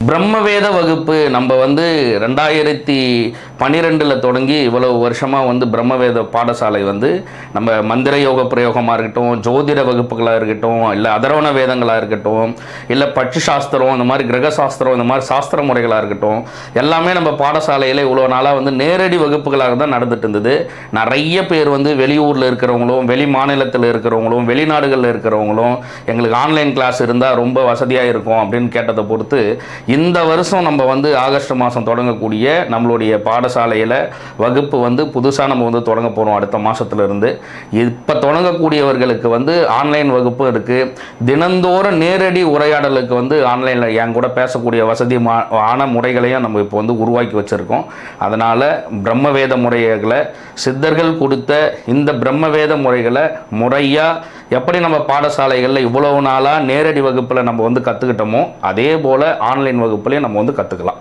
பிரம்மவேத வகுப்பு நம்ம வந்து 2012 தொடங்கி இவ்வளவு வருஷமாக வந்து பிரம்மவேத பாடசாலை வந்து நம்ம மந்திர யோக பிரயோகமாக இருக்கட்டும், ஜோதிட வகுப்புகளாக இருக்கட்டும், இல்லை அதர்வண வேதங்களாக இருக்கட்டும், இல்லை பட்சி சாஸ்திரம், இந்த மாதிரி கிரக சாஸ்திரம், இந்த மாதிரி சாஸ்திர முறைகளாக இருக்கட்டும், எல்லாமே நம்ம பாடசாலையில் இவ்வளோ நாளாக வந்து நேரடி வகுப்புகளாக தான் நடந்துட்டு இருந்தது. நிறைய பேர் வந்து வெளியூரில் இருக்கிறவங்களும், வெளி மாநிலத்தில் இருக்கிறவங்களும், வெளிநாடுகளில் இருக்கிறவங்களும் எங்களுக்கு ஆன்லைன் கிளாஸ் இருந்தால் ரொம்ப வசதியாக இருக்கும் அப்படின்னு கேட்டதை பொறுத்து இந்த வருஷம் நம்ம வந்து ஆகஸ்ட் மாதம் தொடங்கக்கூடிய நம்மளுடைய பாடசாலையில் வகுப்பு வந்து புதுசாக நம்ம வந்து தொடங்க போகிறோம். அடுத்த மாதத்துலேருந்து இப்போ தொடங்கக்கூடியவர்களுக்கு வந்து ஆன்லைன் வகுப்பு இருக்குது. தினந்தோறும் நேரடி உரையாடலுக்கு வந்து ஆன்லைனில் என் கூட பேசக்கூடிய வசதியான முறைகளையும் நம்ம இப்போ வந்து உருவாக்கி வச்சுருக்கோம். அதனால் பிரம்மவேத முறைகளை சித்தர்கள் கொடுத்த இந்த பிரம்மவேத முறைகளை முறையாக எப்படி நம்ம பாடசாலைகளில் இவ்வளவு நாளாக நேரடி வகுப்பில் நம்ம வந்து கற்றுக்கிட்டோமோ அதே போல் ஆன்லைன் வகுப்புலையும் நம்ம வந்து கற்றுக்கலாம்.